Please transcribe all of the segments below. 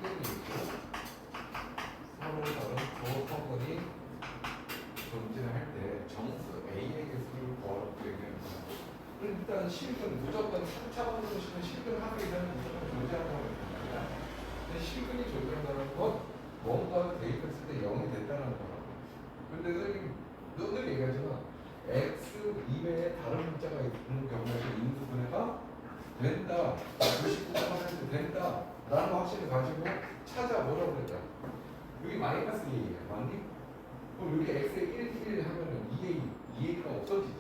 실근이 있고 서로 다른 조성분이 존재할 때 정수 A의 개수를 구하라고 얘기하는 거야. 일단 실근 무조건 3차원으로 보시면 실근 하나 이상은 무조건 존재한다고 얘기합니다. 근데 실근이 존재한다는 건 뭔가 대입했을 때 0이 됐다는 거라고. 근데 선생님 늘 얘기하지만 x 이외에 다른 문자가 있는 경우에도 인수분해가 된다, 99% 된다 라는 확신을 가지고 찾아 뭐라고 그랬다. 여기 마이너스 2A야, 맞니? 그럼 여기 x에 1 하면은 2A가 없어지지.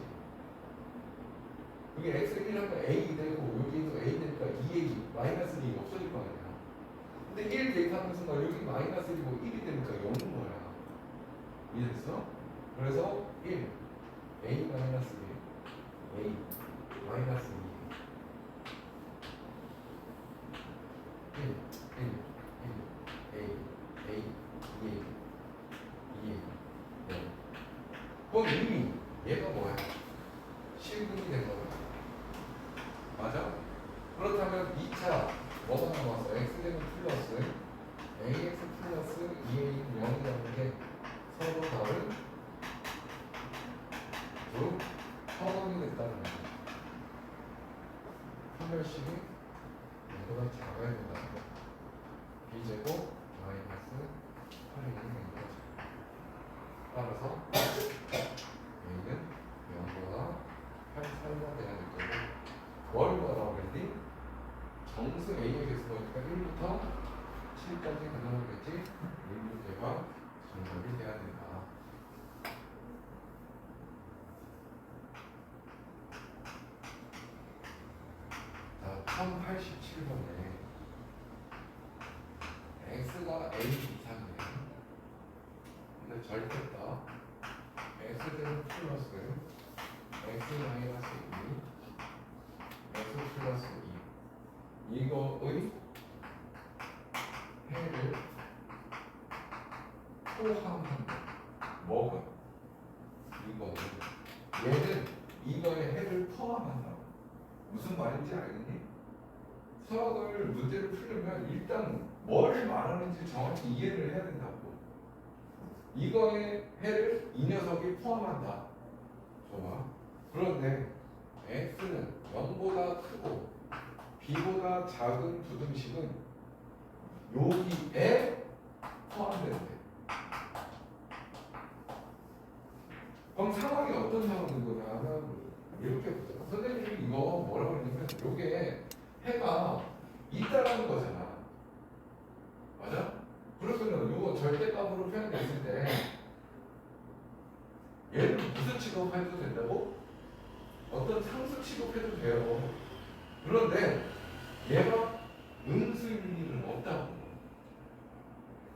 여기 x에 1 하면 A 되고 여기도 A 되니까 2A 마이너스 2 없어질 거 아니야. 근데 1 대입하는 순간 여기 마이너스 1이고 1이 되니까 0인 거야. 이해됐어? 그래서 1 A 마이너스 1 A 마이너스 2 1 A A 2A 2A 네. 그럼 이미 얘가 뭐야? 실근이 된 거야. 맞아? 그렇다면 2차 뭐가 나왔어? x제곱 플러스 ax 플러스 2a는 0이라는 게 서로 다른 두 허공이 됐다는 거야. 판별식이 이거보다 작아야 된다는 거야. b제곱 마이너스 8이 되는 거지. 따라서 a는 0보다 8 사이가 돼야 될 거고 뭘 구하라고 그랬니? 정수 A의 개수가 있으니까 1부터 7까지 가능하겠지? 1문제가 정답이 돼야 된다. 자, 1087번에 x가 A 이상이에요. 근데 절대다 x제곱 플러스 x 마이너스 2 x 플러스 2 이거의 해를 포함한다. 뭐가? 이거는 얘는 이거의 해를 포함한다고. 무슨 말인지 알겠니? 수학을 문제를 풀려면 일단 뭘 말하는지 정확히 이해를 해야 된다고. 이거의 해를 이 녀석이 포함한다. 좋아. 그런데 x는 0보다 크고 b보다 작은 부등식은 여기에 포함된대. 그럼 상황이 어떤 상황인 거냐면 이렇게 보자. 선생님이 이거 뭐라고 했냐면 이게 해가 있다라는 거잖아. 맞아? 그러면 이거 절대값으로 표현됐을 때 얘를 무슨 취급해도 된다고? 어떤 상수 취급해도 돼요. 그런데 얘가 음수일 일은 없다고.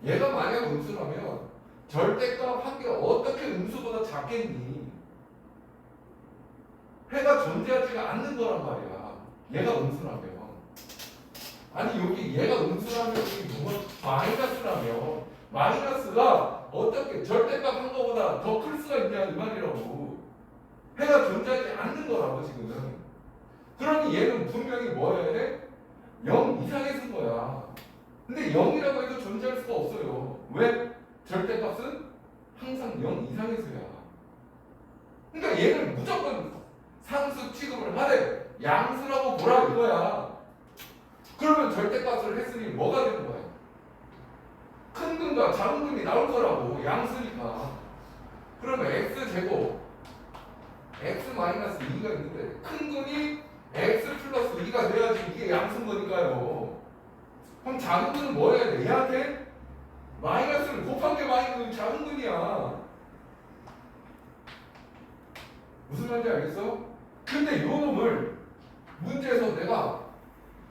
얘가 만약 음수라면 절대값 한 개 어떻게 음수보다 작겠니? 해가 존재하지가 않는 거란 말이야. 얘가 음수라면. 아니 여기 얘가 음수라면 여기 뭐가 마이너스라면 마이너스가 어떻게 절대값 한 거보다 더 클 수가 있냐 이 말이라고. 해가 존재하지 않는 거라고 지금은. 그러니 얘는 분명히 뭐여야 돼? 0 이상에 쓴 거야. 근데 0이라고 해도 존재할 수가 없어요. 왜? 절대값은 항상 0 이상에서야. 그러니까 얘를 무조건 상수 취급을 하되 양수라고 보라 이거야. 그러면 절대값을 했으니 뭐가 되는 거야? 큰 근과 작은 근이 나올 거라고. 양수니까. 그러면 x제곱 x 마이너스 2가 있는데 큰 근이 x 플러스 2가 돼야지 이게 양수인 거니까요. 그럼 작은 근은 뭐 해야 돼? 얘한테 마이너스를 곱한 게 마이너스 작은 근이야. 무슨 말인지 알겠어? 근데 요 놈을 문제에서 내가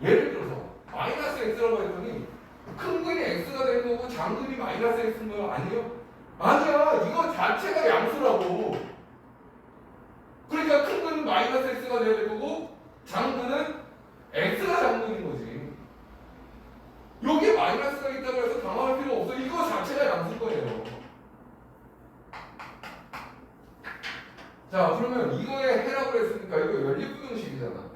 예를 들어서 마이너스 x라고 했더니 큰 근이 x가 되는 거고 작은 근이 마이너스 x인 거 아니에요? 아니야. 이거 자체가 양수라고. 그러니까 큰 근은 마이너스 x가 돼야 될 거고 작은 근은 x가 작은 근인 거지. 여기에 마이너스가 있다고 해서 당황할 필요 없어. 이거 자체가 양수일 거예요. 자, 그러면 이거에 해라고 했으니까 이거 연립부등식이잖아.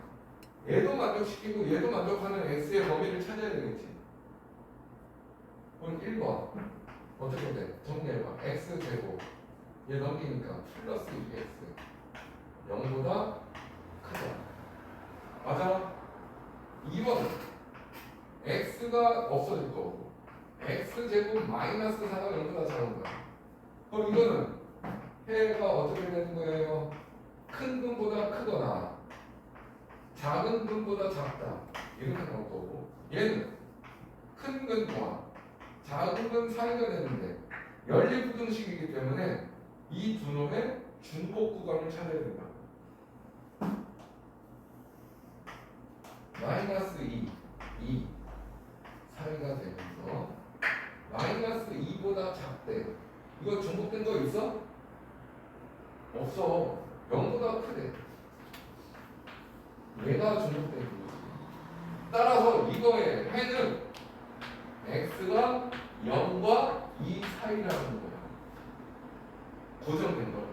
얘도 만족시키고 얘도 만족하는 x의 범위를 찾아야 되겠지. 그럼 1번 어떻게 돼? 정리해봐. x제곱 얘 넘기니까 플러스 2x 0보다 크다. 맞아? 2번은 x가 없어질 거고 x제곱 마이너스 4가 0보다 작은 거야. 그럼 이거는 해가 어떻게 되는 거예요? 큰 근보다 크거나 작은 근보다 작다 이렇게 나올 거고 얘는 큰 근과 작은 근 사이가 되는데 연립부등식이기 때문에 이 두 놈의 중복 구간을 찾아야 된다. 마이너스 2 사이가 되면서 마이너스 2보다 작대. 이거 중복된 거 있어? 없어. 0보다 크대. 얘가 중복된 거지. 따라서 이거의 해는 x가 0과 2 사이라는 거야. 고정된 거야.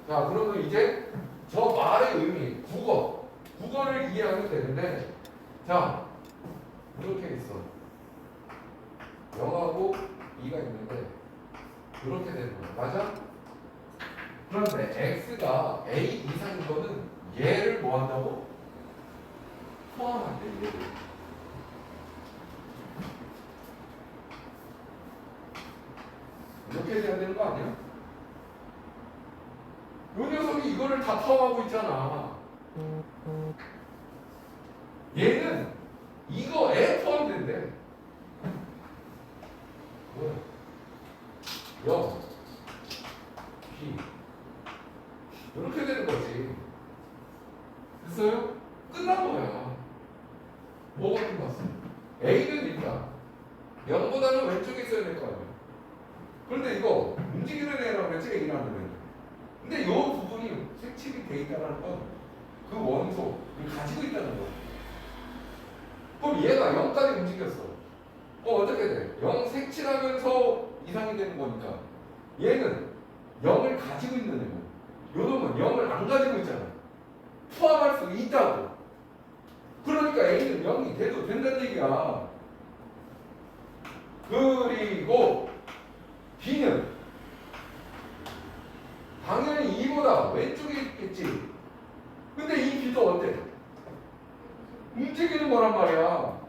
자, 그러면 이제 저 말의 의미, 국어를 이해하면 되는데, 자, 이렇게 있어. 0하고 2가 있는데, 이렇게 되는 거야. 맞아? 그런데 x가 a 이상인 거는 얘를 뭐 한다고? 포함한대, 얘를. 이렇게 돼야 되는 거 아니야? 요 녀석이 이거를 다 포함하고 있잖아. 얘는 이거에 포함된대. 뭐야? 0, B 이렇게 되는 거지. 됐어요? 끝난 거야. 뭐가 끝났어? A는 일단 0보다는 왼쪽에 있어야 될 거 아니야. 그런데 이거 움직이는 애라고 그랬지? A라는 애는. 근데 이 부분이 색칠이 돼 있다는 건 그 원소를 가지고 있다는 거야. 그럼 얘가 0까지 움직였어. 어떻게 돼? 0 색칠하면서 이상이 되는 거니까 얘는 0을 가지고 있는 애고 요 놈은 0을 안 가지고 있잖아. 포함할 수 있다고. 그러니까 A는 0이 돼도 된다는 얘기야. 그리고 B는 당연히 2보다 왼쪽에 있겠지. 근데 이 B도 어때? 움직이는 거란 말이야.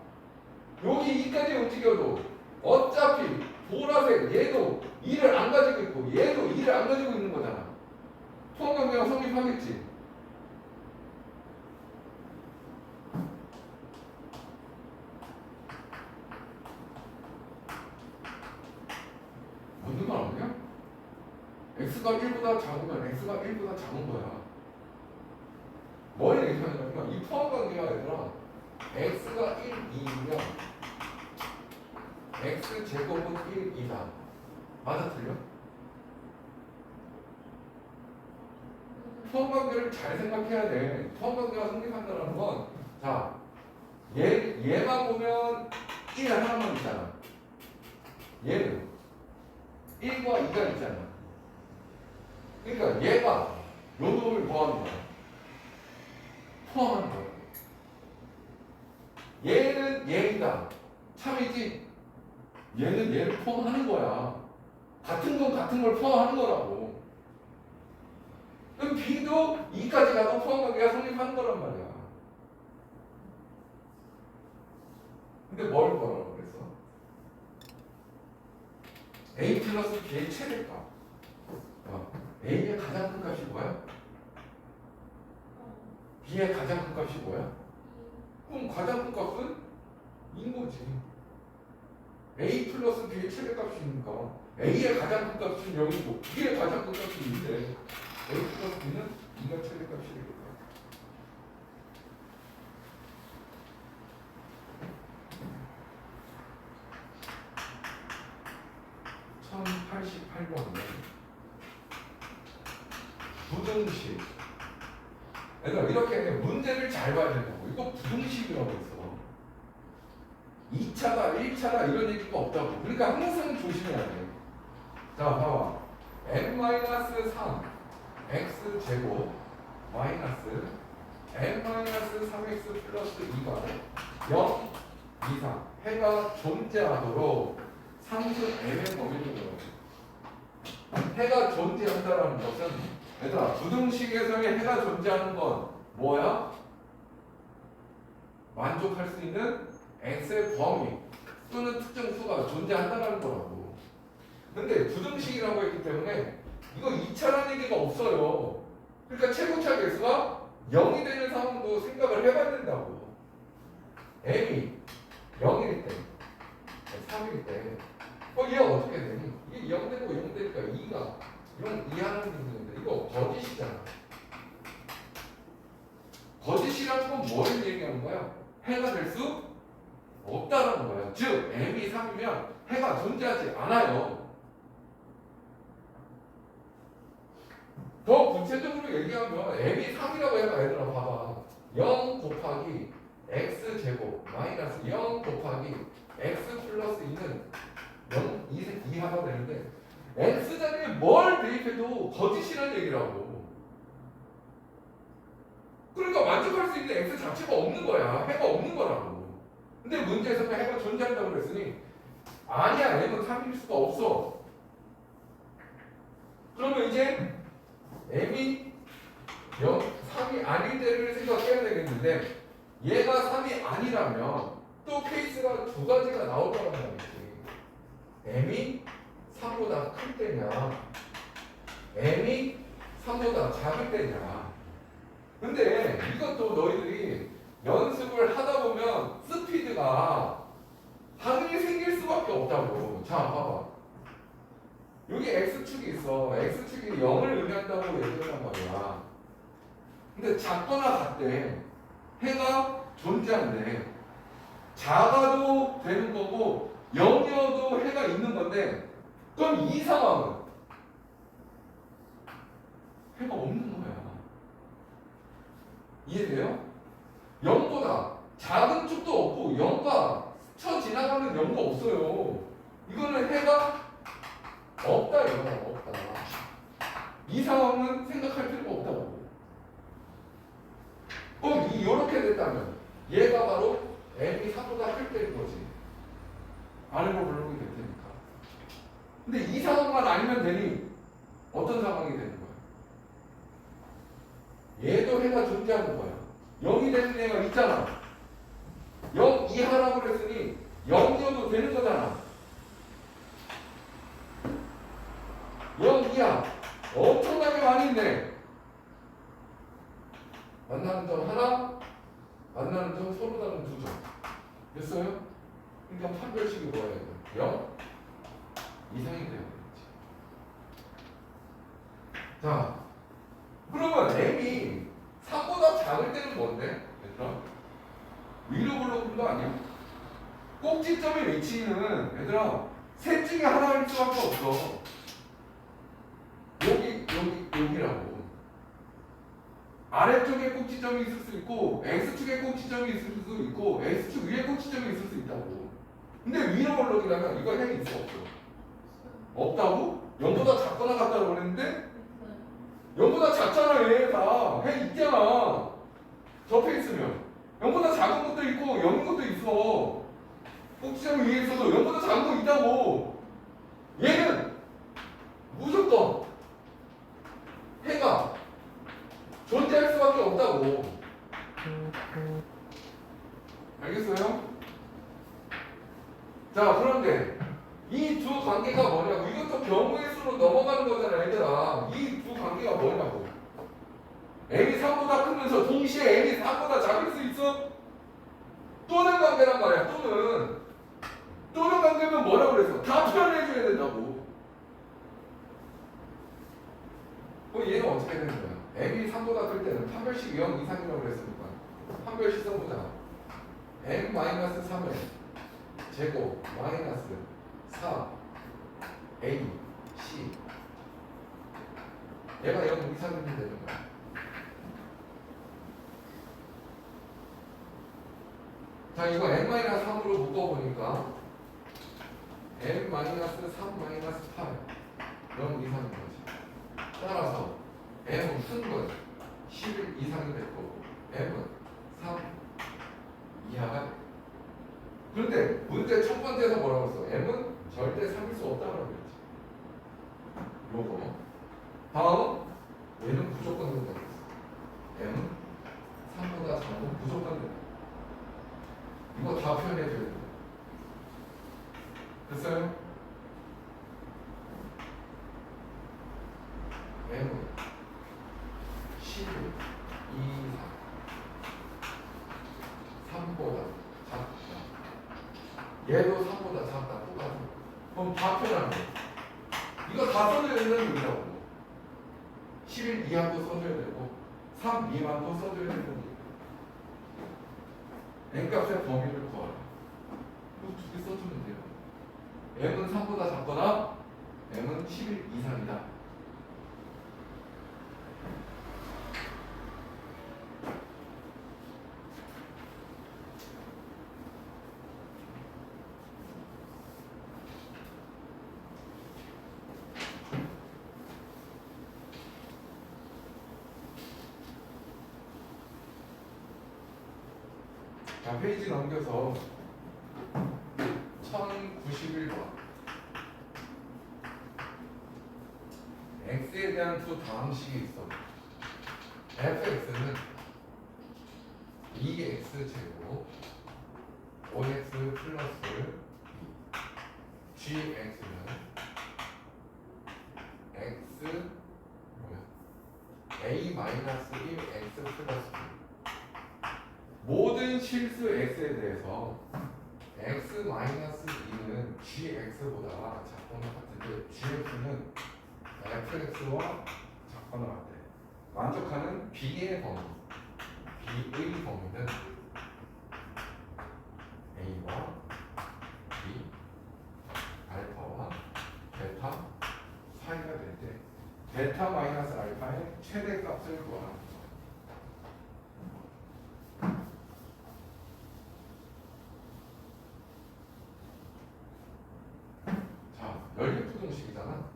여기 2까지 움직여도 어차피 보라색 얘도 2를 안 가지고 있고 얘도 2를 안 가지고 있는 거잖아. 포함관계가 성립하겠지. 뭔 말 아니야? x가 1보다 작으면 x가 1보다 작은 거야. 뭘 얘기하냐면 이 포함관계가 얘들아 x가 1, 2이면 x제곱은 1, 2다. 맞아 틀려? 포함관계를 잘 생각해야 돼. 포함관계가 성립한다는 건 자, 얘만 보면 1 하나만 있잖아. 얘는 1과 2가 있잖아. 그러니까 얘가 요 놈을 뭐 하는 거야? 포함하는 거야. 얘는 얘이다. 참이지? 얘는 얘를 포함하는 거야. 같은 건 같은 걸 포함하는 거라고. 그럼 B도 2까지 가도 포함관계가 성립하는 거란 말이야. 근데 뭘 거라고 그랬어? A 플러스 B의 최대값. A의 가장 큰 값이 뭐야? B의 가장 큰 값이 뭐야? 그럼 가장 큰 값은 2인 거지. A 플러스 B의 최대값이니까 A의 가장 큰 값은 0이고 B의 가장 큰 값이 2인데 A 플러스 B는 2가 최대값이 되겠다. (1088번에) 부등식. 얘들아 이렇게 문제를 잘 봐야 된다고. 이거 부등식이라고 했어. 2차다 1차다 이런 얘기가 없다고. 그러니까 항상 조심해야 돼. 자 봐봐. n-3 x제곱 마이너스 n-3x 플러스 2가 0 이상 해가 존재하도록 상승 M의 범위를 넣어요. 해가 존재한다라는 것은 얘들아 부등식에서의 해가 존재하는 건 뭐야? 만족할 수 있는 x의 범위 또는 특정 수가 존재한다는 거라고. 근데 부등식이라고 했기 때문에 이거 2차라는 얘기가 없어요. 그러니까 최고차 개수가 0이 되는 상황도 생각을 해봐야 된다고. m이 0일 때, 3일 때 얘가 어떻게 되니? 이게 0 되고 0 되니까 2가 0 이하는 부분인데 이거 거짓이잖아. 거짓이라는 건 뭘 얘기하는 거야? 해가 될 수 없다라는 거야. 즉 m이 3이면 해가 존재하지 않아요. 더 구체적으로 얘기하면 m이 3이라고 해봐. 얘들아 봐봐. 0 곱하기 x제곱 마이너스 0 곱하기 x 플러스 2는 0 이하가 되는데 x자리에 뭘 대입해도 거짓이라는 얘기라고. 그러니까 만족할 수 있는 x 자체가 없는 거야. 해가 없는 거라고. 근데 문제에서는 해가 존재한다고 그랬으니 아니야, m은 3일 수가 없어. 그러면 이제 m이 3이 아닐 때를 생각해야 되겠는데 얘가 3이 아니라면 또 케이스가 두 가지가 나올 거란 말이지. m이 3보다 클 때냐 m이 3보다 작을 때냐. 근데 이것도 너희들이 연습을 하다 보면 스피드가 당연히 생길 수밖에 없다고. 자 봐봐. 여기 x축이 있어. x축이 0을 의미한다고 얘기했단 말이야. 근데 작거나 같대. 해가 존재한대. 작아도 되는 거고 0이어도 해가 있는 건데 그럼 이 상황은 해가 없는 거야. 이해돼요? 0보다 작은 축도 없고 0과 스쳐 지나가는 0도 없어요. 이거는 해가 없다 이거야. 없다. 이 상황은 생각할 필요가 없다고. 그럼 이렇게 됐다면 얘가 바로 m이 3보다 클 때인 거지. 아는 걸 불러오게 될 테니까. 근데 이 상황만 아니면 되니 어떤 상황이 되는 거야? 얘도 해가 존재하는 거야. 0이 되는 애가 있잖아. 0 이하라고 그랬으니 0이어도 되는 거잖아. 0 이하 엄청나게 많이 있네. 만나는 점 하나, 만나는 점 서로 다른 두 점. 됐어요? 그러니까 판별식이 뭐예요? 0 이상이 돼야 되겠지. 자, 그러면 m이 3보다 작을 때는 뭔데? 얘들아? 위로 불러본 거 아니야? 꼭지점의 위치는 얘들아 셋 중에 하나일 수밖에 없어. 여기라고. 아래쪽에 꼭지점이 있을 수 있고 x축에 꼭지점이 있을 수 있고 x축 위에 꼭지점이 있을 수 있다고. 근데 위로 블록이라면 이거 해이 있어 없어? 없다고? 0보다 작거나 같다고 그랬는데 0보다 작잖아. 얘 다 해 있잖아. 접해 있으면 0보다 작은 것도 있고 0인 것도 있어. 꼭지점 위에 있어도 0보다 작은 거 있다고. 얘는 무조건 해가 존재할 수밖에 없다고. 알겠어요? 자, 그런데 이 두 관계가 뭐냐고. 이것도 경우의 수로 넘어가는 거잖아 얘들아. 이 두 관계가 뭐냐고. m이 3보다 크면서 동시에 m이 4보다 작을 수 있어? 또는 관계란 말이야. 또는 관계면 뭐라고 그랬어? 다 표현해줘야 된다고. 그럼 얘는 어떻게 되는 거야? m이 3보다 클 때는 판별식 0 이상이라고 그랬으니까 판별식 써보자. m-3을 제곱 마이너스 4 a c 얘가 0 이상이면 되는 거야. 자, 이거 n-3으로 묶어보니까 n-3 8 0 이상인 거지. 따라서 m은 큰 건 11 이상이 될 거고 m은 3 이하가 돼. 그런데 문제 첫 번째에서 뭐라고 했어? m은 절대 3일 수 없다고 그랬지. 요거. 다음 얘는 무조건 된다고 했어. m은 3보다 작으면 무조건 된다. 이거 다 표현해줘야 돼. 됐어요? m은 11, 2, 3, 3보다 작다. 얘도 3보다 작다. 똑같아. 그럼 다 표현하는 거야. 이거 다 써줘야 되는 얘기라고. 11 이하도 써줘야 되고 3 미만도 써줘야 되는 얘기. n값의 범위를 구하라. 이거 두 개 써주면 돼요. m은 3보다 작거나 m은 11 이상이다. 자, 페이지 넘겨서 1091번. x에 대한 두 다항식이 있어. fx는 2x 제곱 5x 플러스 gx는 x 뭐야? a 마이너스 1x 플러스 2. 모든 실수 x에 대해서 x-2는 gx보다 작거나 같은데 gx는 fx와 작거나 같대. 만족하는 b의 범위, b의 범위는 a와 b, 알파와 베타 사이가 될 때 베타 마이너스 알파의 최대값을 구하라. 연립부등식이잖아.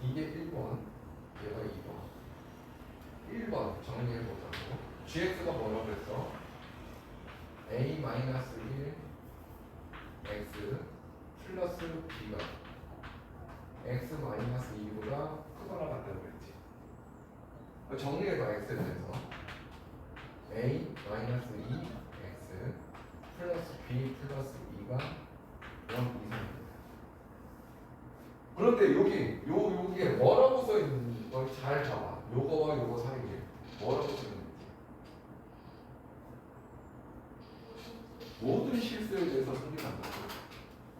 이게 1번, 얘가 2번. 1번 정리해보자고. gx가 뭐라고 그랬어? a-1 x 플러스 b가 x-2보다 크거나 같다고 그랬지. 정리해봐. x에 대해서 a-2 x 플러스 b 플러스 2가 0 이상입니다. 그런데 여기에 뭐라고 써있는 걸 잘 잡아. 요거와 요거 사이에 뭐라고 써있는지. 모든 실수에 대해서 성립한다고.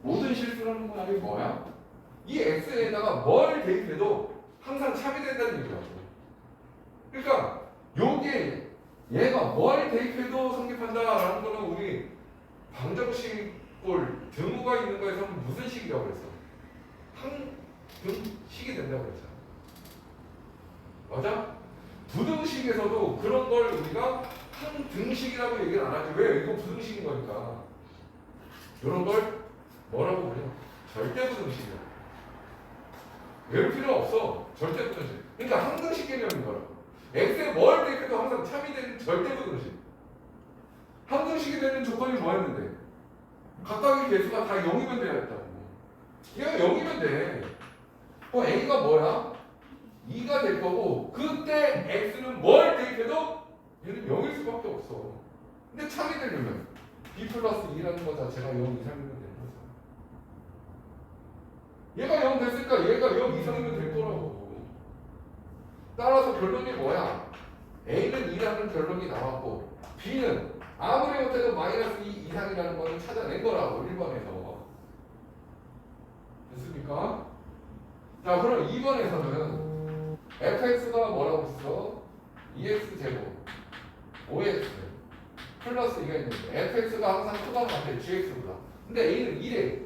모든 실수라는 말이 뭐야? 이 x에다가 뭘 대입해도 항상 참여된다는 얘기라고. 그러니까 요게 얘가 뭘 대입해도 성립한다라는 거는 우리 방정식 등호가 있는 거에서 무슨 식이라고 그랬어? 항등식이 된다고 그랬잖아. 맞아? 부등식에서도 그런 걸 우리가 항등식이라고 얘기를 안 하지. 왜? 이거 부등식인 거니까. 이런 걸 뭐라고 그래? 절대부등식이야. 외울 필요 없어. 절대부등식. 그러니까 항등식 개념인 거라고. x에 뭘 대입해도 항상 참이되는 절대부등식. 항등식이 되는 조건이 뭐였는데? 각각의 개수가 다 0이면 돼야 했다고. 얘가 0이면 돼. a가 뭐야? 2가 될 거고 그때 x는 뭘 대입해도 얘는 0일 수밖에 없어. 근데 참이 되려면 b 플러스 2라는 거 자체가 0 이상이면 되는 거죠. 얘가 0 됐으니까 얘가 0 이상이면 될 거라고. 따라서 결론이 뭐야? a는 2라는 결론이 나왔고 b는 아무리 못해도 마이너스 2 이상이라는 거는 찾아낸 거라고 1번에서. 됐습니까? 자, 그럼 2번에서는 fx가 뭐라고 했어? 2x 제곱 5x 플러스 2가 있는데 fx가 항상 크거나 같아 gx보다. 근데 a는 1에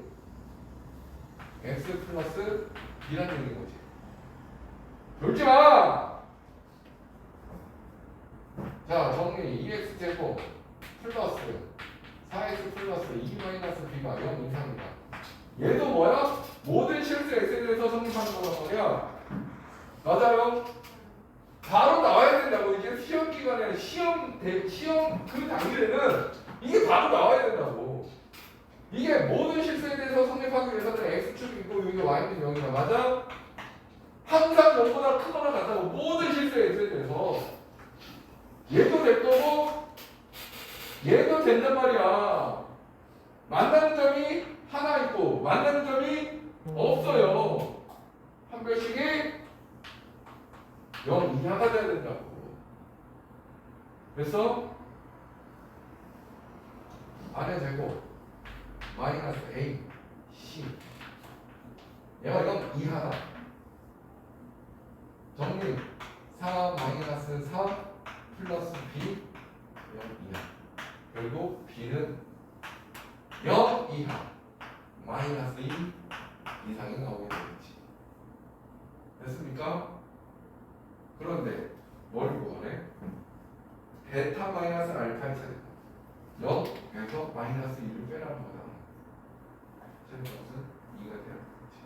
x 플러스 b라는 얘기인 거지. 졸지 마! 자, 정리 2x 제곱 플러스 4x 플러스 2 마이너스 b가 0 이상이다. 얘도 뭐야? 모든 실수 x에 대해서 성립하는 거란 말이야. 맞아요? 바로 나와야 된다고. 이게 시험 기간에 시험 그 당일에는 이게 바로 나와야 된다고. 이게 모든 실수에 대해서 성립하기 위해서는 x축이 있고 여기 y는 0이다. 맞아? 항상 0보다 크거나 같다고 모든 실수에 대해서 얘도 될 거고 얘도 된단 말이야. 만나는 점이 하나 있고 만나는 점이 없어요. 한 별씩이 0 이하가 돼야 된다고. 그래서 안에 제곱 마이너스 a c 얘가 0 이하다. 정리 4 마이너스 4 플러스 b 0 이하. 결국 b는 0 이하 마이너스 2 이상이 나오게 되겠지. 됐습니까? 그런데 뭘 구하래? 베타 마이너스 알파의 차이다. 0에서 마이너스 2를 빼라는 거다. 제값은 2가 돼야 되겠지.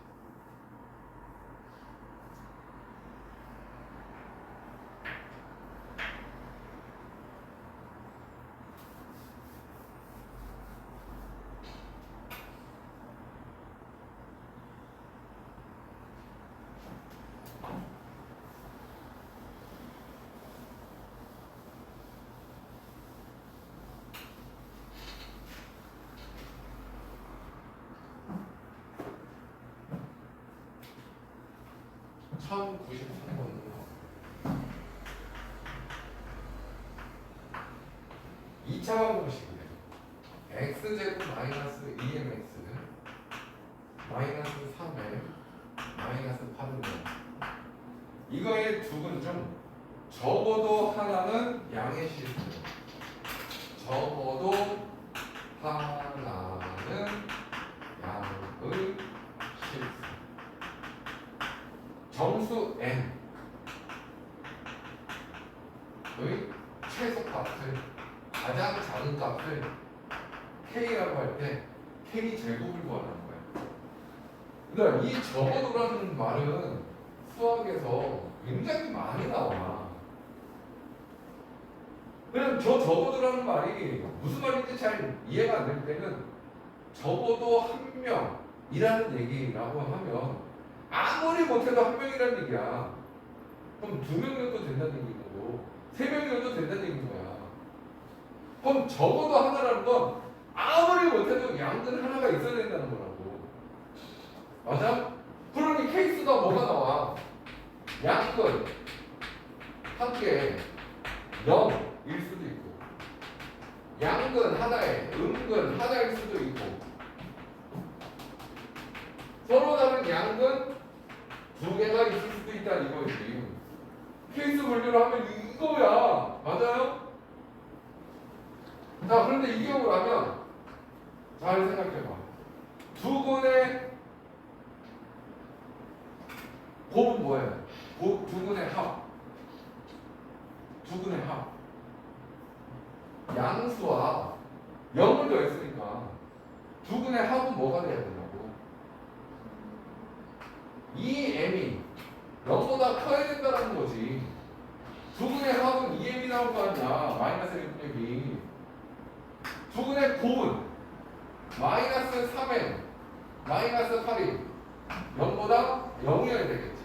처음 93번은요. 2차 방정식이에요. x제곱 마이너스 2mx는 마이너스 3m 마이너스 8은 이거의 두 근 중 적어도 하나는 양의 실수예요. 적어도 하나는 양의 실수. 정수 n의 최소값을 가장 작은 값을 k라고 할 때 k 제곱을 구하는 거예요. 근데 이 적어도라는 말은 수학에서 굉장히 많이 나와. 그럼 저 적어도라는 말이 무슨 말인지 잘 이해가 안 될 때는 적어도 한 명이라는 얘기라고 하면 아무리 못해도 한 명이라는 얘기야. 그럼 2명이어도 된다는 얘기고 3명이어도 된다는 얘기인 거야. 그럼 적어도 하나라는 건 아무리 못해도 양근 하나가 있어야 된다는 거라고. 맞아? 그러니 케이스가 뭐가 나와? 양근 함께 0일 수도 있고 양근 하나에 음근 하나일 수도 있고 서로 다른 양근 두 개가 있을 수도 있다 이거지. 케이스 분류를 하면 이거야. 맞아요? 자, 그런데 이 경우를 하면 잘 생각해봐. 두 근의 곱은 뭐예요? 두 근의 합. 두 근의 합. 양수와 0을 더했으니까 두 근의 합은 뭐가 돼야 된다고? 이 m이 0보다 커야 된다는 거지. 두 근의 합은 2m이 나올 거 아니야. 마이너스 1분의 b. 두 근의 곱은 마이너스 3m 마이너스 8이 0보다 0이어야 되겠지.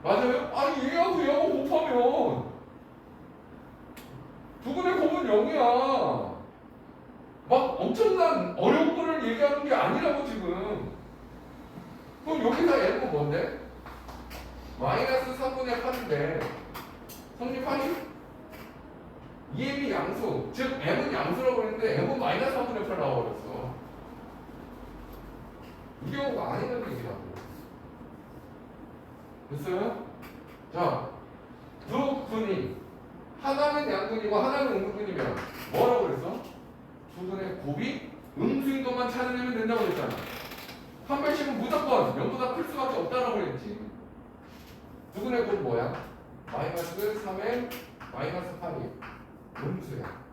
맞아요? 아니 얘하고 얘하고 곱하면 두 근의 곱은 0이야. 막 엄청난 어려운 거를 얘기하는 게 아니라고 지금. 그럼 여기서 m은 뭔데? 마이너스 3분의 8인데 성립하니? 2m이 양수, 즉 m은 양수라고 했는데 m은 마이너스 3분의 8 나와버렸어. 이 경우가 아니라는 얘기라고. 됐어요? 자, 두 근이 하나는 양근이고 하나는 음근이면 뭐라고 그랬어? 두 근의 곱이 음수인 것만 찾아내면 된다고 그랬잖아. 한 별씩은 무조건 0보다 클 수밖에 없다라고 그랬지. 두 근의 곱 뭐야? 마이너스 3m 마이너스 8이 음수야.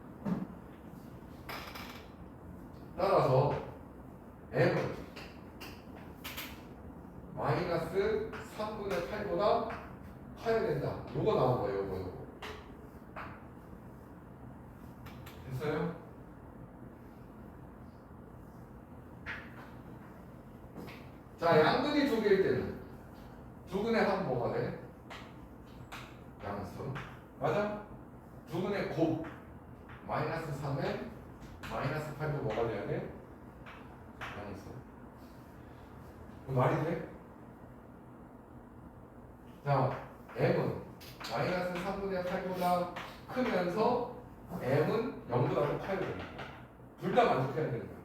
따라서 m은 마이너스 3분의 8보다 커야 된다. 요거 나온 거예요. 요거. 됐어요? 자, 양근이 두 개일 때는 두근의 합 뭐가 돼? 양수. 맞아? 두근의 곱 마이너스 3에 마이너스 8도 뭐가 돼야 돼? 양수. 말이 돼? 자, m은 마이너스 3분의 8보다 크면서 m은 0보다 더 커야 되니까 둘 다 만족해야 되는 거니까.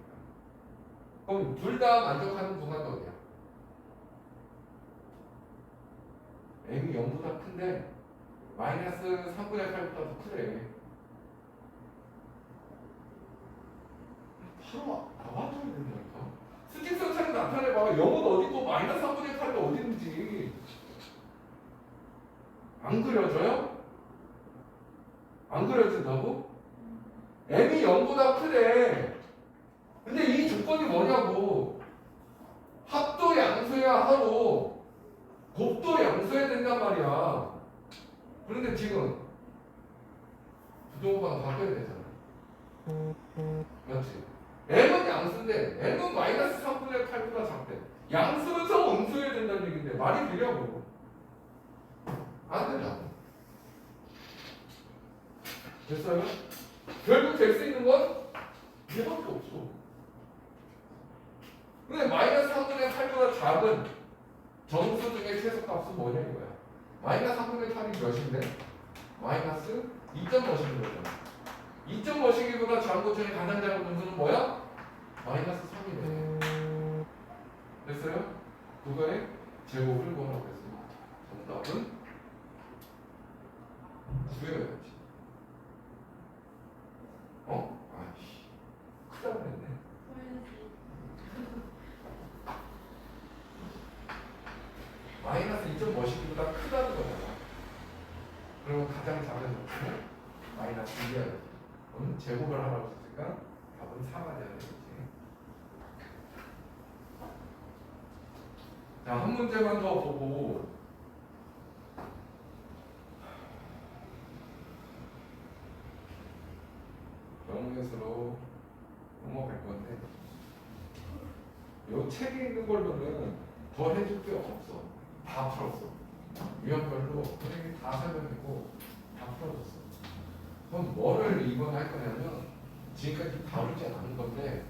그럼 둘 다 만족하는 분간도 어디야? m이 0보다 큰데 마이너스 3분의 8보다 더 크래. 바로 나와줘야 된다니까. 수직선 차를 나타내봐. 0은 어디고 마이너스 3분의 8이 어디 있는지 안 그려져요? 안 그려진다고? m이 0보다 크래. 근데 이 조건이 뭐냐고. 합도 양수야 하고 곱도 양수해야 된단 말이야. 그런데 지금 부동호가 바뀌어야 되잖아. 맞지? m은 양수인데 m은 마이너스 3분의 8보다 작대. 양수면서 음수해야 된다는 얘기인데 말이 되냐고. 안 된다고. 됐어요? 결국 될 수 있는 건 얘밖에 없어. 근데 마이너스 3분의 8보다 작은 정수 중에 최소값은 뭐냐 이거야. 마이너스 3분의 8이 몇인데? 마이너스 2.5인 거잖아. 2.5시기보다 작은 것 중에 가장 작은 정수는 뭐야? 마이너스 3이네. 됐어요? 그거의 제곱을 뭐라고 했어요? 정답은 구해야지. 어? 아이씨, 크다 그랬네. 마이너스 2.5시기보다 크다는 거잖아. 그러면 가장 작은 정수는 마이너스 2해야 돼. 그럼 제곱을 하라고 했으니까 답은 4가 돼야 되겠지. 자, 한 문제만 더 보고 영문에서로 넘어갈 건데 요 책에 있는 걸로는 더 해줄 게 없어. 다 풀었어. 유형별로 선생님이 다 설명했고 다 풀어줬어. 그럼 뭐를 이번에 할 거냐면 지금까지 다루지 않은 건데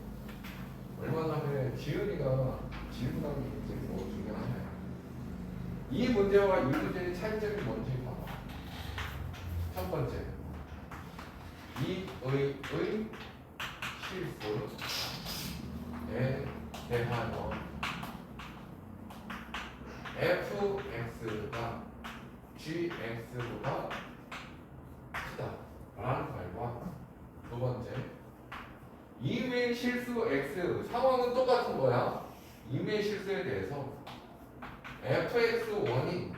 얼마나 전에 지은이가 질문한 문제가 뭐 중에 하나야. 이 문제와 이 문제의 차이점이 뭔지 봐봐. 첫 번째, 이의 실수에 대한 fx가 gx보다 크다라는 말과 두 번째, 임의 실수 x 상황은 똑같은 거야. 임의 실수에 대해서 fx1이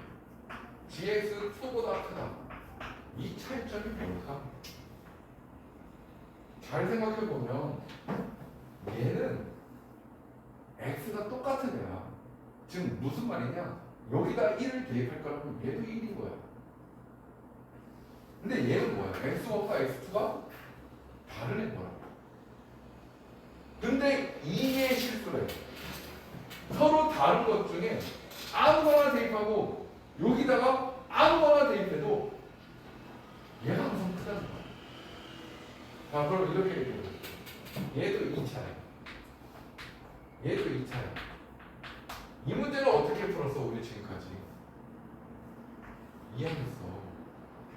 gx2보다 크다. 이 차이점이 뭘까? 잘 생각해보면 얘는 x가 똑같은 애야. 지금 무슨 말이냐? 여기다 1을 대입할 거라면 얘도 1인 거야. 근데 얘는 뭐야? x1과 x2가 다른 애거라고. 근데 2의 실수래. 서로 다른 것 중에 아무거나 대입하고 여기다가 아무거나 대입해도 얘가 항상 크다는 거야. 자, 그럼 이렇게 얘기해. 얘도 2차야. 얘도 2차야. 이 문제는 어떻게 풀었어, 우리 지금까지? 2항에서.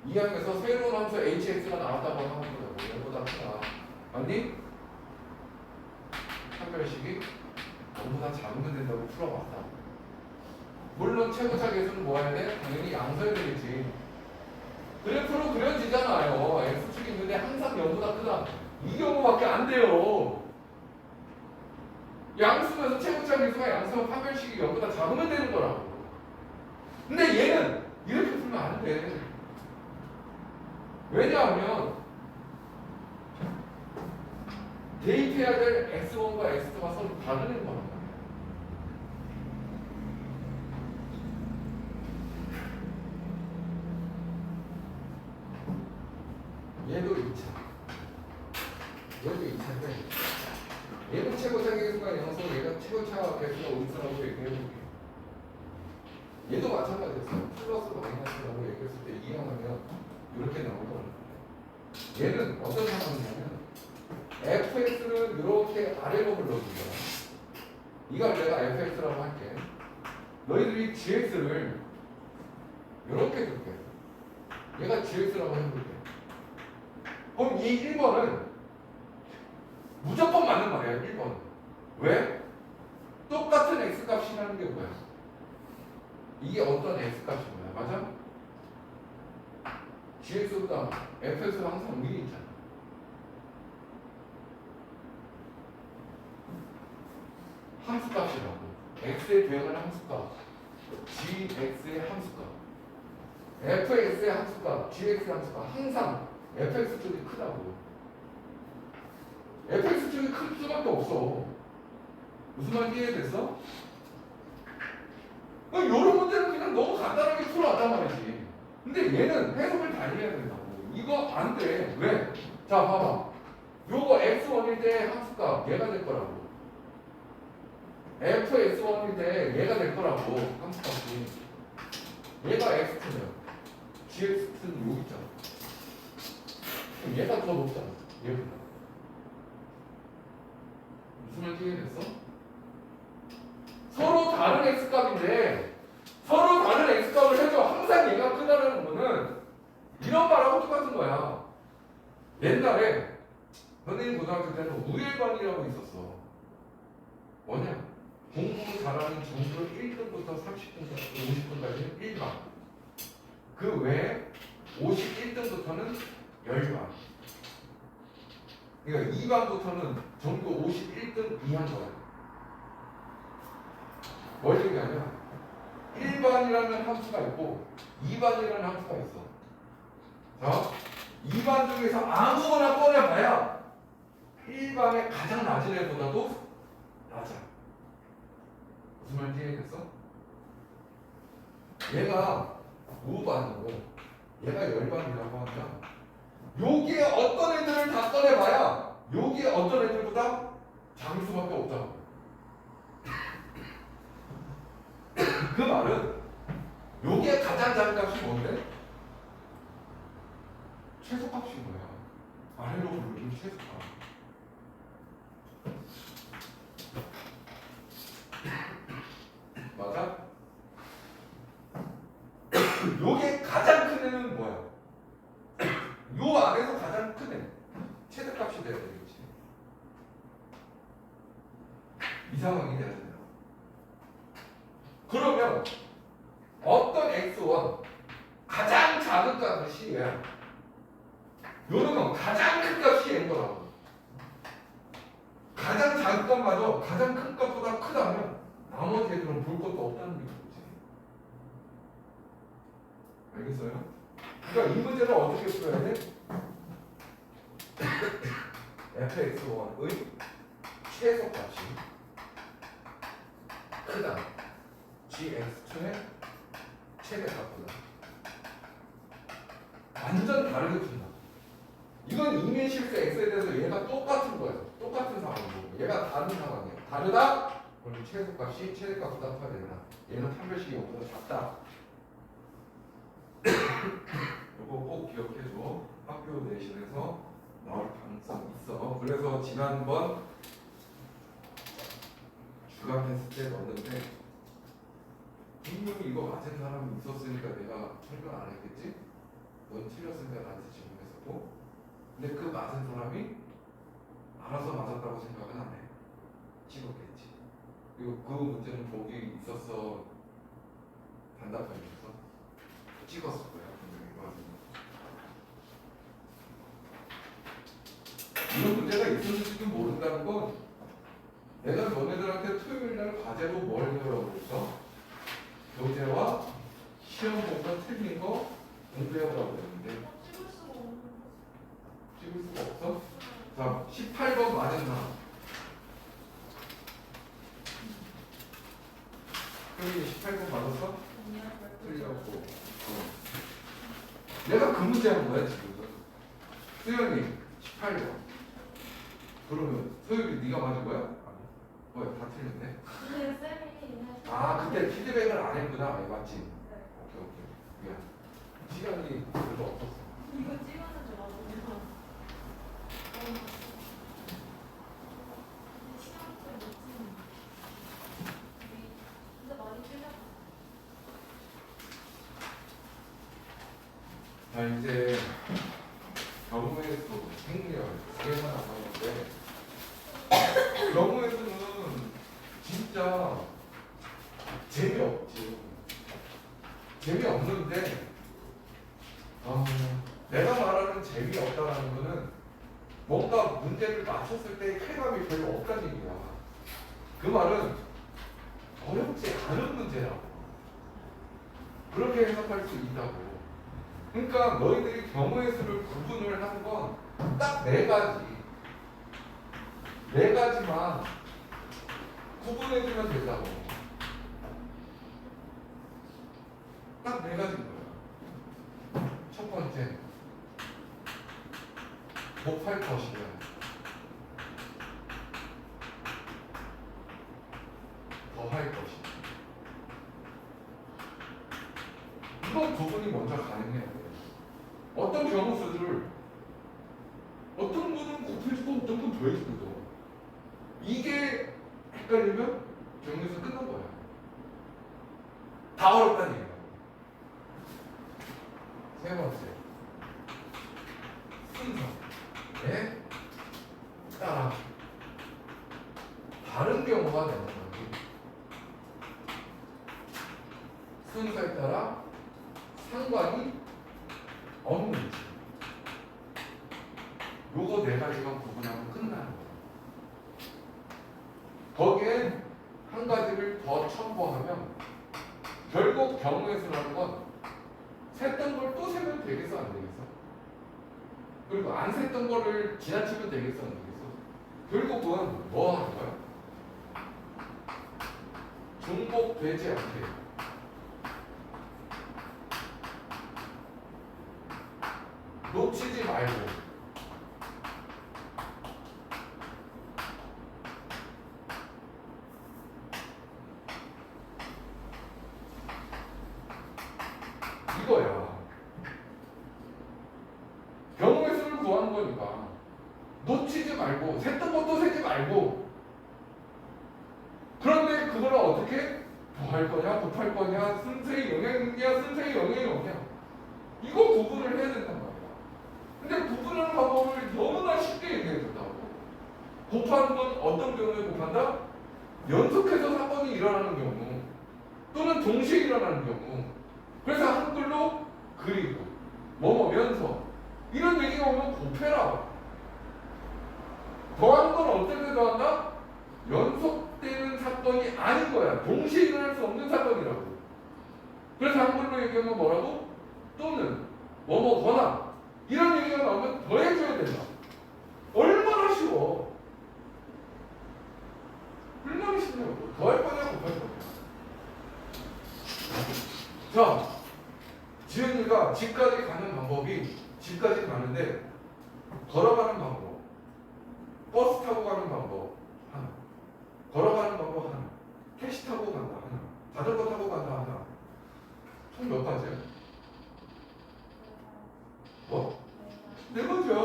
2항에서 새로운 함수 hx가 나왔다고 하는 거라고. 얘보다 크다. 맞니? 판별식이 너무나 작으면 된다고 풀어봤다. 물론 최고차 계수는 뭐 해야 돼? 당연히 양수해야 되겠지. 그래프로 그려지잖아요. x축이 있는데 항상 0보다 크다. 이 경우밖에 안 돼요. 양수면서 최고차 계수가 양수면 판별식이 0보다 작으면 되는 거라고. 근데 얘는 이렇게 풀면 안 돼. 왜냐하면 대입해야 될 x1과 x2가 서로 다른 거란 말이야. 얘도 2차. 얘도 2차인데 얘는 최고차 계수가 0서 얘가 최고차 계수가 음수라고 얘기해볼게요. 얘도 마찬가지였어요. 플러스 마이너스라고 얘기했을 때 이항하면 이렇게 나오더라고요. 얘는 어떤 상황이냐면 fx는 이렇게 아래로 불러준 거야. 이걸 내가 fx라고 할게. 너희들이 gx를 이렇게 줄게. 얘가 gx라고 해볼게. 그럼 이 1번은 무조건 맞는 말이야. 1번. 왜? 똑같은 x값이라는 게 뭐야? 이게 어떤 x값인 거야? 맞아? gx보다 fx가 항상 위에 있잖아. 함수값이라고. x에 대응하는 함수값. gx의 함수값. fx의 함수값. gx의 함수값. 항상 fx 쪽이 크다고. fx 쪽이 클 수밖에 없어. 무슨 말인지 이해됐어? 이런 문제는 그냥 너무 간단하게 풀어왔단 말이지. 근데 얘는 해석을 달리해야 된다고. 이거 안 돼. 왜? 자, 봐봐. 요거 x1일 때 함수값 얘가 될 거라고. fx1일 때 얘가 될 거라고. 함수값이. 얘가 x2면 gx는 여기 있잖아. 그럼 얘가 더 높잖아. 얘보다. 무슨 말인지 이해됐어? 서로 다른 x값인데 서로 다른 x값을 해도 항상 얘가 크다는 거는 이런 말하고 똑같은 거야. 옛날에 선생님 고등학교 때는 우일반이라고 있었어. 뭐냐? 공부 잘하는 중급 1등부터 30등까지 50등까지는 1반. 그 외에 51등부터는 10반. 그러니까 2반부터는 전부 51등 이하인 거야. 뭘 얘기하냐? 1반이라는 함수가 있고 2반이라는 함수가 있어. 자, 2반 중에서 아무거나 꺼내봐야 1반의 가장 낮은 애보다도 낮아. 무슨 말인지 이해됐어? 얘가 5반이고 얘가 10반이라고 하면 여기에 어떤 애들을 다 꺼내봐야 여기에 어떤 애들보다 작을 수밖에 없다고. 그 말은 여기에 가장 작은 값이 뭔데? 최소값인 거야. 아래로 부르는 최소값. 맞아? 여기에 가장 큰 애는 뭐야? 요 안에서 가장 큰 애. 최대값이 돼야 되겠지. 이 상황이 돼야 된다. 그러면 어떤 x1 가장 작은 값이 얘야. 요놈은 가장 큰 값이 얘인 거라고. 가장 작은 값마저 가장 큰 값보다 크다면 나머지 애들은 볼 것도 없다는 게 뭐지. 알겠어요? 그러니까 이 문제는 어떻게 풀어야 돼? fx1의 최소값이 크다. gx2의 최대값보다 완전 다르게 푼다. 이건 이면실수 x에 대해서 얘가 똑같은 거예요. 똑같은 상황이고 얘가 다른 상황이에요. 다르다? 그럼 최소값이 최대값보다 커야 된다. 얘는 판별식이 0보다 작다. 이거 꼭 기억해줘. 학교 내신에서 나올 가능성이 있어. 그래서 지난번 주간 테스트 때 넣었는데 분명히 이거 맞은 사람이 있었으니까 내가 설명 안 했겠지? 넌 틀렸으니까 나한테 질문했었고, 근데 그 맞은 사람이 알아서 맞았다고 생각은 안 해. 찍었겠지. 그리고 그 문제는 보기 있었어. 단답하면서 찍었을 거야. 분명히 맞은. 이런 문제가 있었을지도 모른다는 건 내가 너네들한테 토요일날 과제로 뭘 배우라고 그랬어? 교재와 시험 본거 틀린 거 공부해보라고 그랬는데 찍을 수가 없어? 자, 18번 맞은 사람. 형이 18번 맞았어? 틀렸고. 내가 그 문제 한 거야 지금. 수영이 18번. 그러면 소율이 네가 맞은 거야? 다 틀렸네. 근데 쌤이 아 그때 피드백을 안 했구나. 맞지? 네. 오케이 미안. 시간이 별로 없었어. 이거 찍었는 줄 알았는데. 시간대 못 찍는. 근데 많이 틀렸어. 자 이제 경우의 수 생략 두 개만 남았는데 경우의 수는 진짜 재미없지. 재미없는데 내가 말하는 재미없다라는 거는 뭔가 문제를 맞췄을 때 쾌감이 별로 없다는 얘기야. 그 말은 어렵지 않은 문제라고. 그렇게 해석할 수 있다고. 그러니까 너희들이 경우의 수를 구분을 하는 건 딱 네 가지. 네 가지만 구분해주면 된다고. 딱 네 가지인 거야. 첫 번째, 곱할 것이냐, 더할 것이냐. 이건 구분이 먼저 가능해야 돼. 어떤 경우수를 어떤 분은 곱해주고 어떤 분 더해주거든. 이게 헷갈리면 경우수 끝난 거야. 다 어렵다는 얘기야. 세 번째, 순서에 따라 다른 경우가 되는 거지. 순서에 따라 상관이 없는지. 요거 네 가지만 구분하면 끝나는 거야. 거기에 한 가지를 더 첨부하면 결국 경우의 수라는 건 셌던 걸 또 세면 되겠어 안 되겠어? 그리고 안 셌던 거를 지나치면 되겠어 안 되겠어? 결국은 뭐 하는 거야? 중복되지 않게 놓치지 말고 이거야. 경우의 수를 구하는 거니까 놓치지 말고 셌던 것도 세지 말고. 그런데 그걸 어떻게 더할 거냐 곱할 거냐 순서의 영향이냐 순서의 영향이 없냐 이거 구분을 해야 된단 말이야. 근데 구분하는 방법을 너무나 쉽게 얘기해 준다고. 곱하는 건 어떤 경우에 곱한다? 연속해서 사건이 일어나는 경우 또는 동시에 일어나는 경우. 그래서 한글로 그리고 뭐뭐면서 이런 얘기가 오면 곱해라. 더하는 건 어떨 때 더한다? 연속되는 사건이 아닌 거야. 동시에 일어날 수 없는 사건이라고. 그래서 한글로 얘기하면 뭐라고? 또는 뭐뭐거나 이런 얘기가 나오면 더해줘야 된다. 얼마나 쉬워. 얼마나 쉽냐고. 더할 거냐 곱할 거냐. 자, 지은이가 집까지 가는 방법이 집까지 가는데 걸어가는 방법, 버스 타고 가는 방법 하나, 걸어가는 방법 하나, 택시 타고 간다 하나, 자전거 타고 간다 하나. 총 몇 가지야? 뭐? 네 가지야.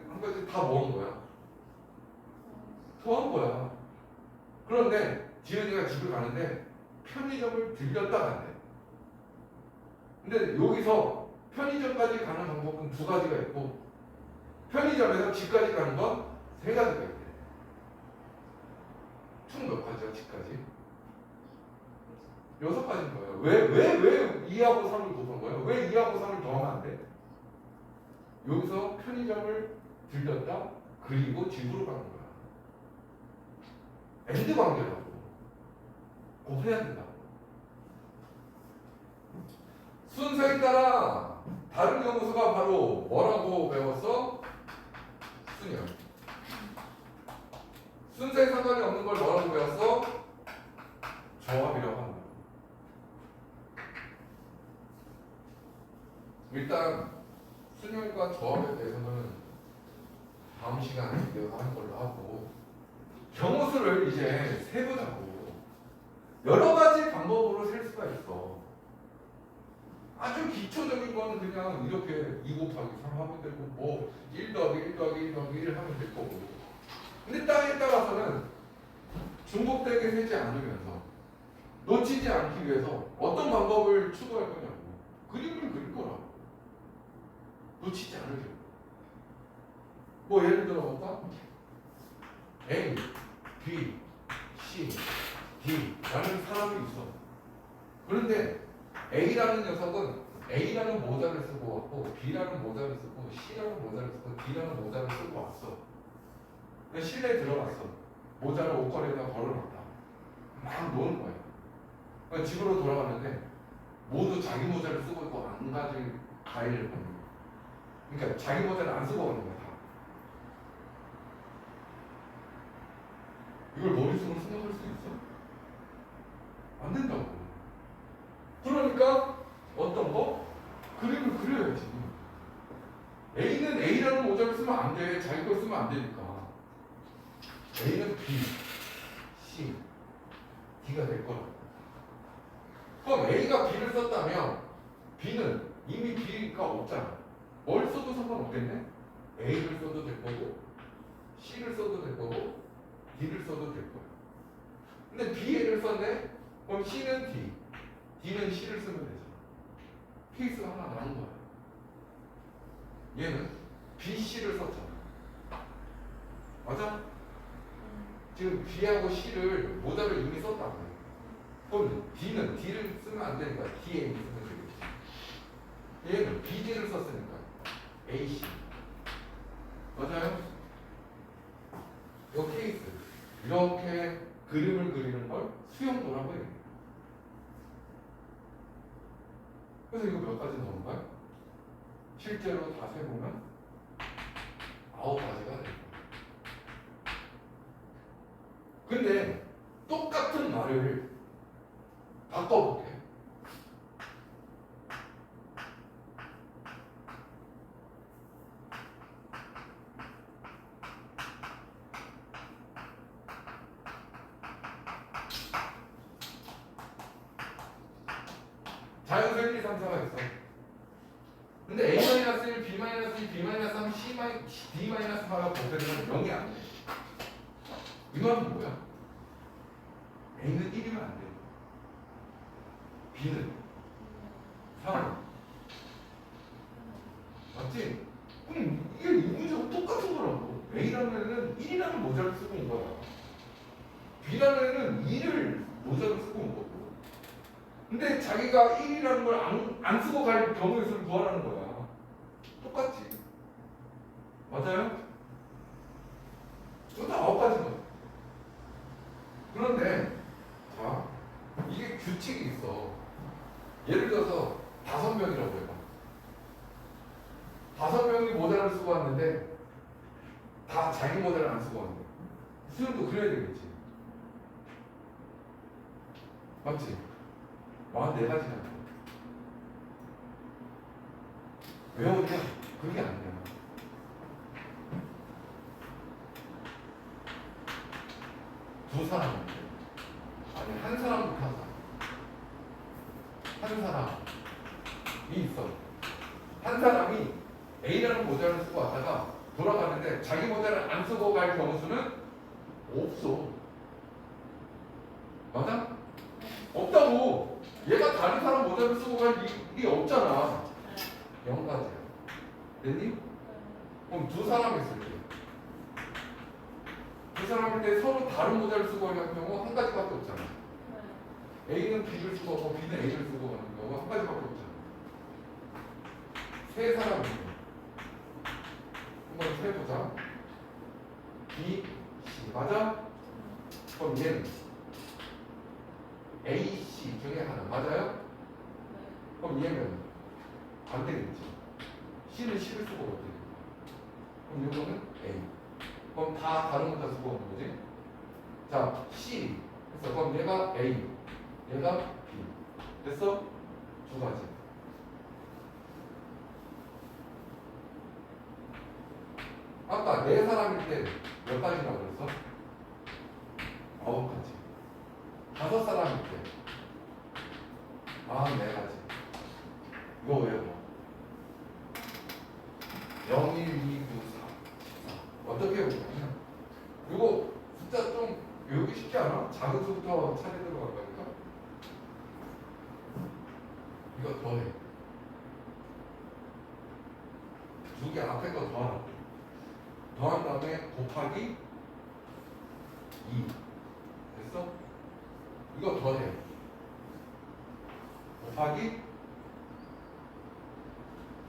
한 가지 다 모은 거야. 더한 거야. 그런데 지은이가 집을 가는데 편의점을 들렸다 간대. 근데 여기서 편의점까지 가는 방법은 두 가지가 있고 편의점에서 집까지 가는 건 세 가지가 있대. 총 몇 가지야 집까지? 6가지인 거예요. 왜 2하고 3을 곱한 거예요? 왜 2하고 3을 더하면 안 돼? 여기서 편의점을 들렸다 그리고 집으로 가는 거야. 엔드 관계라고. 곱해야 된다고. 순서에 따라 다른 경우수가 바로 뭐라고 배웠어? 순열. 순서에 상관이 없는 걸 뭐라고 배웠어? 조합이라고 한다. 일단 순열과 조합에 대해서는 시간에 이어서 하는 걸로 하고 경우수를 이제 세보자고. 여러 가지 방법으로 셀 수가 있어. 아주 기초적인 거는 그냥 이렇게 2 곱하기 3 하면 되고 뭐 1 더하기 1 더하기 1 더하기 1 하면 될 거고. 근데 땅에 따라서는 중복되게 세지 않으면서 놓치지 않기 위해서 어떤 방법을 추구할 거냐고. 그림을 그릴 거라고. 놓치지 않으려고. 뭐 예를 들어 볼까? A, B, C, D라는 사람이 있어. 그런데 A라는 녀석은 A라는 모자를 쓰고 왔고 B라는 모자를 쓰고 C라는 모자를 쓰고 D라는 모자를 쓰고 왔어. 근데 실내에 들어갔어. 모자를 옷걸이에다 걸어놨다. 막 노는 거야. 그러니까 집으로 돌아갔는데 모두 자기 모자를 쓰고 있고 안 가질 과일을 먹는 거야. 그러니까 자기 모자를 안 쓰고 가는 거야. 다. 이걸 머릿속으로 생각할 수 있어? 안 된다고. 그러니까 어떤 거? 그림을 그려야지. A는 A라는 모자를 쓰면 안 돼. 자기 걸 쓰면 안 되니까. A는 B, C, D가 될 거라고. 그럼 A가 B를 썼다면 B는 이미 B가 없잖아. 뭘 써도 상관없겠네? A를 써도 될 거고 C를 써도 될 거고 D를 써도 될 거야. 근데 B를 썼네? 그럼 C는 D, D는 C를 쓰면 되잖아. 케이스가 하나 남은 거야. 얘는 B, C를 썼잖아. 맞아? 지금 B하고 C를 모자를 이미 썼다고 해. 그럼 D는 D를 쓰면 안 되니까 DA 쓰면 되겠지. 얘는 BD를 썼으니까 AC. 맞아요? 이 케이스. 이렇게 그림을 그리는 걸 수용도라고 해요. 그래서 이거 몇 가지 나온 거야? 실제로 다 세보면 9가지가 돼요. 근데 똑같은 말을 바꿔볼게. 자연수 1, 2, 3, 4가 있어. 근데 A-1, B-2, B-3, D-4가 곱해지면 0이 안 돼. 이 말은 뭐야? A는 1이면 안 돼. B는 3. 맞지? 그럼 이게 이 문제가 똑같은 거라고. A라는 애는 1이라는 모자를 쓰고 온 거야. B라는 애는 2를 모자를 쓰고 온 거고. 근데 자기가 1이라는 걸 안 쓰고 갈 경우의 수를 구하라는 거야. 똑같지. 맞아요? 이것도 9가지거든. 그런데 자, 이게 규칙이 있어. 예를 들어서 5명이라고 해봐. 5명이 모자를 쓰고 왔는데 다 자기 모자를 안 쓰고 왔는데 수영도 그래야 되겠지. 맞지? 44가지잖아. 외우면 그게 아니야. 두 사람인데 아니 한 사람부터 한 사람이 있어. 한 사람이 A라는 모자를 쓰고 왔다가 돌아가는데 자기 모자를 안 쓰고 갈 경우 수는 없어. 맞아? 없다고. 얘가 다른 사람 모자를 쓰고 갈 일이 없잖아. 0가지야. 됐니? 그럼 두 사람 있을 때. 두 사람일 때 서로 다른 모자를 쓰고 가는 경우 한 가지밖에 없잖아. A는 B를 쓰고 가고 B는 A를 쓰고 가는 경우가 한 가지밖에 없잖아. 세 사람이고 한번 세보자. B, C 맞아? 그럼 얘는 A, C 중에 하나 맞아요? 그럼 얘는 안 되겠지. C는 C를 쓰고 어떻게 돼? 그럼 이거는 A. 그럼 다 다른 모자 쓰고 오는 거지? 자, C. 그래서 그럼 얘가 A, 얘가 B. 됐어? 2가지. 아까 아까 네 사람일 때 몇 가지라고 그랬어? 9가지. 5사람일 때 44가지. 이거 외워. 0, 1, 2, 9, 4. 어떻게 보냐면 이거 숫자 좀 외우기 쉽지 않아? 작은 수부터 차례 들어갈 거니까. 이거 더해. 두 개 앞에 거 더하라. 더한 다음에 곱하기 2. 됐어? 이거 더해. 곱하기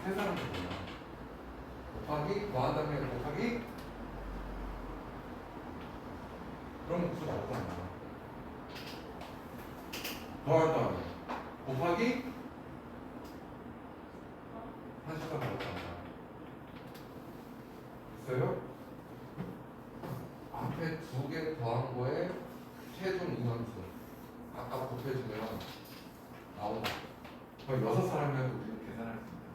세 사람 뭐야? 곱하기 더한 다음에 곱하기 그러면 수 나오잖아. 더한 다음에 곱하기 한 숫자 나오잖아. 됐어요? 앞에 두 개 더한 거에 최종 인원수 아까 곱해주면 나온다. 거의 6사람이라도 우리는 계산할 수 있다.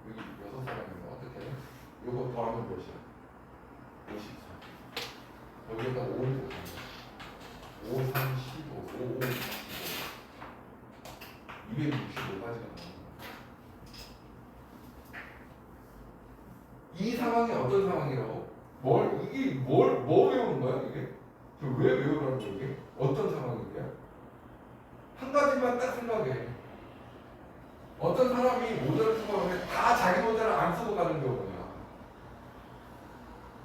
여기 6사람이면 어떻게 해? 요거 더하면 몇이야? 54. 여기에다 5를 곱하면 5, 3, 15, 5, 5, 15 265가지가 나옵니다. 이 상황이 어떤 상황이라고? 뭐 외우는 거야 이게? 왜 외우라는 거야 이게? 어떤 상황인데요? 한 가지만 딱 생각해. 어떤 사람이 모자를 쓰고 하면 다 자기 모자를 안 쓰고 가는 경우야.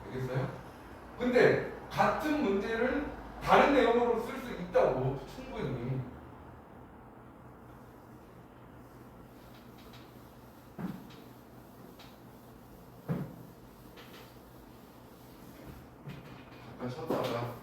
알겠어요? 근데 같은 문제를 다른 내용으로 쓸 수 있다고 충분히. 잠깐 쉬었다가